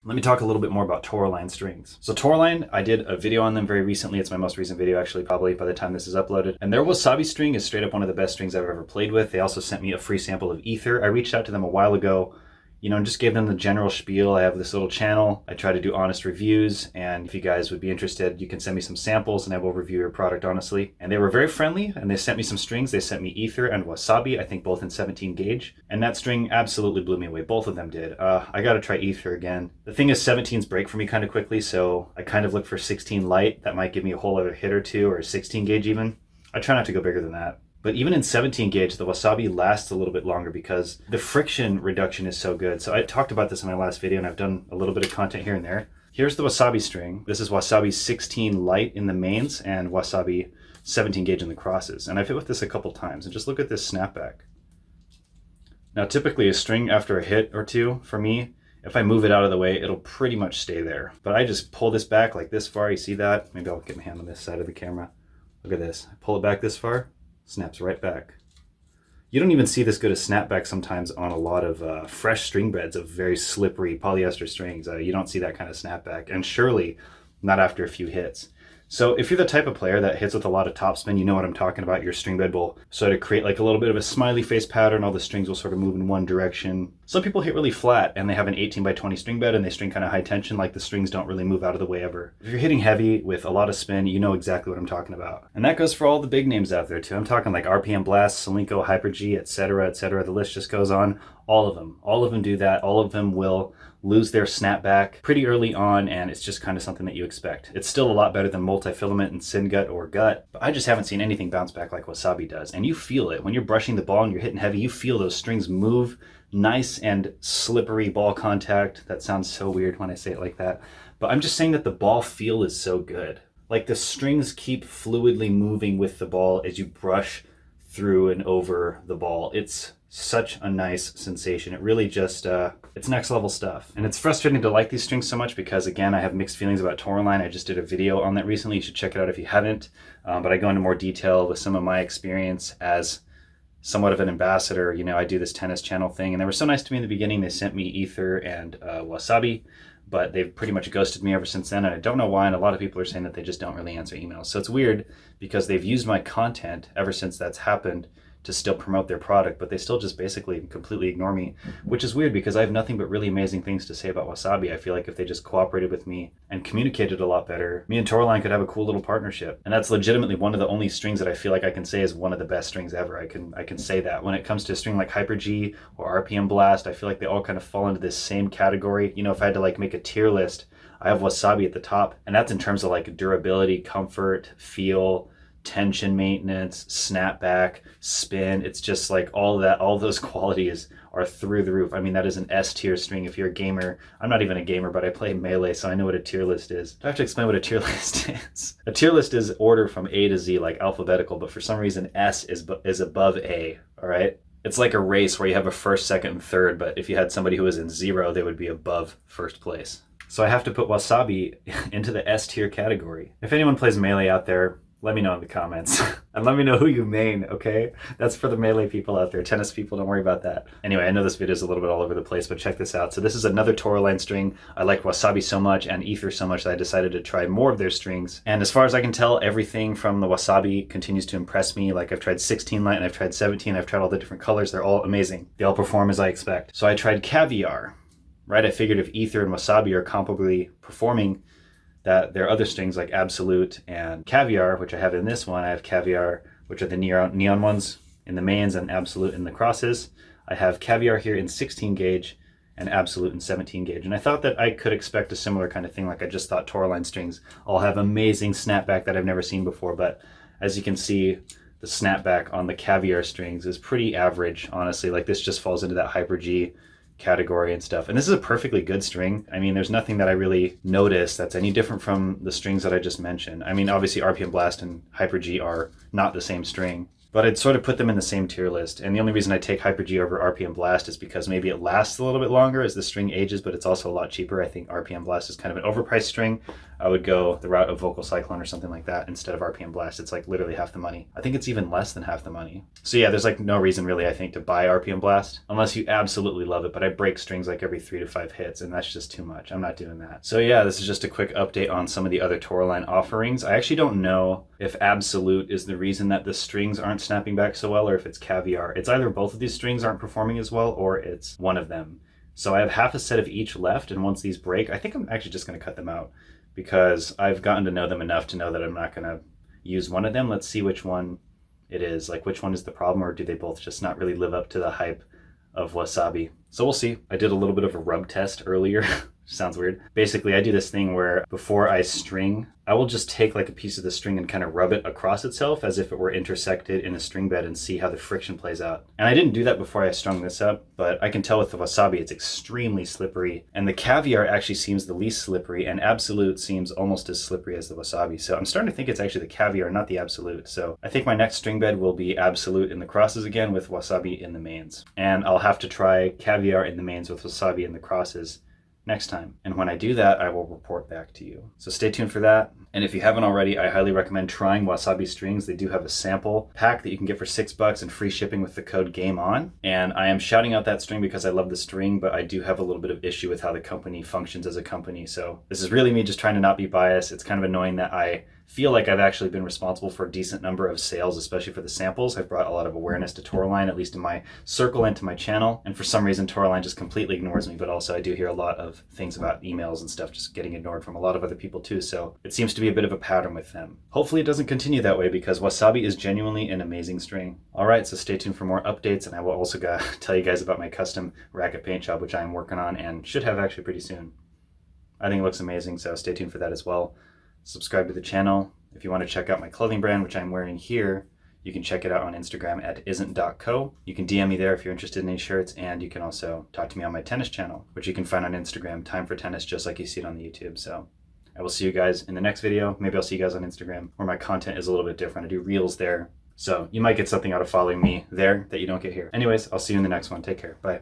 Let me talk a little bit more about Toroline strings. So Toroline, I did a video on them very recently. It's my most recent video, actually, probably by the time this is uploaded. And their Wasabi string is straight up one of the best strings I've ever played with. They also sent me a free sample of ether. I reached out to them a while ago, and just gave them the general spiel. I have this little channel. I try to do honest reviews, and if you guys would be interested, you can send me some samples and I will review your product honestly. And they were very friendly, and they sent me some strings. They sent me ether and Wasabi, I think both in 17 gauge. And that string absolutely blew me away. Both of them did. I gotta try ether again. The thing is 17s break for me kind of quickly, so I kind of look for 16 light. That might give me a whole other hit or two, or 16 gauge even. I try not to go bigger than that. But even in 17 gauge, the Wasabi lasts a little bit longer because the friction reduction is so good. So I talked about this in my last video, and I've done a little bit of content here and there. Here's the Wasabi string. This is Wasabi 16 light in the mains and Wasabi 17 gauge in the crosses. And I've hit with this a couple times, and just look at this snapback. Now, typically a string after a hit or two, for me, if I move it out of the way, it'll pretty much stay there. But I just pull this back like this far. You see that? Maybe I'll get my hand on this side of the camera. Look at this. I pull it back this far. Snaps right back. You don't even see this good a snapback sometimes on a lot of fresh string beds of very slippery polyester strings. You don't see that kind of snapback, and surely not after a few hits. So if you're the type of player that hits with a lot of topspin, you know what I'm talking about. Your string bed will sort of create like a little bit of a smiley face pattern. All the strings will sort of move in one direction. Some people hit really flat and they have an 18 by 20 string bed and they string kind of high tension, like the strings don't really move out of the way ever. If you're hitting heavy with a lot of spin, you know exactly what I'm talking about. And that goes for all the big names out there too. I'm talking like RPM Blast, Solinco, Hyper G, etc., etc. The list just goes on. All of them do that. All of them will lose their snapback pretty early on, and it's just kind of something that you expect. It's still a lot better than multi-filament and syn gut or gut, but I just haven't seen anything bounce back like Wasabi does. And you feel it when you're brushing the ball and you're hitting heavy. You feel those strings move. Nice and slippery ball contact. That sounds so weird when I say it like that, but I'm just saying that the ball feel is so good. Like the strings keep fluidly moving with the ball as you brush through and over the ball. It's such a nice sensation. It really just, it's next level stuff. And it's frustrating to like these strings so much because, again, I have mixed feelings about Toroline. I just did a video on that recently. You should check it out if you haven't. But I go into more detail with some of my experience as somewhat of an ambassador. I do this tennis channel thing, and they were so nice to me in the beginning. They sent me ether and Wasabi, but they've pretty much ghosted me ever since then, and I don't know why, and a lot of people are saying that they just don't really answer emails. So it's weird because they've used my content ever since that's happened to still promote their product, but they still just basically completely ignore me, which is weird because I have nothing but really amazing things to say about Wasabi. I feel like if they just cooperated with me and communicated a lot better, me and Toroline could have a cool little partnership. And that's legitimately one of the only strings that I feel like I can say is one of the best strings ever. I can say that. When it comes to a string like Hyper G or RPM Blast, I feel like they all kind of fall into this same category. If I had to like make a tier list, I have Wasabi at the top, and that's in terms of like durability, comfort, feel, tension maintenance, snapback, spin. It's just like all those qualities are through the roof. I mean, that is an S tier string. If you're a gamer, I'm not even a gamer, but I play Melee, so I know what a tier list is. Do I have to explain what a tier list is? A tier list is order from A to Z, like alphabetical, but for some reason S is above A, all right? It's like a race where you have a first, second, and third, but if you had somebody who was in zero, they would be above first place. So I have to put Wasabi into the S tier category. If anyone plays Melee out there, let me know in the comments. And let me know who you main, okay? That's for the Melee people out there. Tennis people, don't worry about that. Anyway, I know this video is a little bit all over the place, but check this out. So this is another Toroline string. I like Wasabi so much and ether so much that I decided to try more of their strings. And as far as I can tell, everything from the Wasabi continues to impress me. Like I've tried 16 light and I've tried 17. I've tried all the different colors. They're all amazing. They all perform as I expect. So I tried Caviar, right? I figured if ether and Wasabi are comparably performing, that there are other strings like Absolute and Caviar, which I have in this one. I have Caviar, which are the neon ones in the mains, and Absolute in the crosses. I have Caviar here in 16 gauge and Absolute in 17 gauge. And I thought that I could expect a similar kind of thing. Like I just thought Toroline strings all have amazing snapback that I've never seen before. But as you can see, the snapback on the Caviar strings is pretty average, honestly. Like this just falls into that Hyper G category and stuff. And this is a perfectly good string. I mean, there's nothing that I really notice that's any different from the strings that I just mentioned. I mean, obviously RPM Blast and Hyper G are not the same string. But I'd sort of put them in the same tier list. And the only reason I take Hyper G over RPM Blast is because maybe it lasts a little bit longer as the string ages, but it's also a lot cheaper. I think RPM Blast is kind of an overpriced string. I would go the route of Vocal Cyclone or something like that instead of RPM Blast. It's like literally half the money. I think it's even less than half the money. So yeah, there's like no reason really, I think, to buy RPM Blast unless you absolutely love it. But I break strings like every 3 to 5 hits, and that's just too much. I'm not doing that. So yeah, this is just a quick update on some of the other Toroline offerings. I actually don't know if Absolute is the reason that the strings aren't snapping back so well, or if it's Caviar. It's either both of these strings aren't performing as well, or it's one of them. So I have half a set of each left, and once these break, I think I'm actually just going to cut them out because I've gotten to know them enough to know that I'm not going to use one of them. Let's see which one it is. Like, which one is the problem, or do they both just not really live up to the hype of Wasabi? So we'll see. I did a little bit of a rub test earlier. Sounds weird. Basically, I do this thing where before I string, I will just take like a piece of the string and kind of rub it across itself as if it were intersected in a string bed and see how the friction plays out. And I didn't do that before I strung this up, but I can tell with the Wasabi, it's extremely slippery. And the Caviar actually seems the least slippery, and Absolute seems almost as slippery as the Wasabi. So I'm starting to think it's actually the Caviar, not the Absolute. So I think my next string bed will be Absolute in the crosses again with Wasabi in the mains. And I'll have to try Caviar in the mains with Wasabi in the crosses next time. And when I do that, I will report back to you. So stay tuned for that. And if you haven't already, I highly recommend trying Wasabi strings. They do have a sample pack that you can get for $6 and free shipping with the code GAMEON. And I am shouting out that string because I love the string, but I do have a little bit of issue with how the company functions as a company. So this is really me just trying to not be biased. It's kind of annoying that I feel like I've actually been responsible for a decent number of sales, especially for the samples. I've brought a lot of awareness to Toroline, at least in my circle and to my channel. And for some reason, Toroline just completely ignores me. But also I do hear a lot of things about emails and stuff just getting ignored from a lot of other people too. So it seems to be a bit of a pattern with them. Hopefully it doesn't continue that way because Wasabi is genuinely an amazing string. All right, so stay tuned for more updates. And I will also tell you guys about my custom racket paint job, which I am working on and should have actually pretty soon. I think it looks amazing, so stay tuned for that as well. Subscribe to the channel. If you want to check out my clothing brand, which I'm wearing here, you can check it out on Instagram at isn't.co. You can DM me there if you're interested in any shirts, and you can also talk to me on my tennis channel, which you can find on Instagram, Time for Tennis, just like you see it on the YouTube. So I will see you guys in the next video. Maybe I'll see you guys on Instagram, where my content is a little bit different. I do reels there, so you might get something out of following me there that you don't get here. Anyways, I'll see you in the next one. Take care. Bye.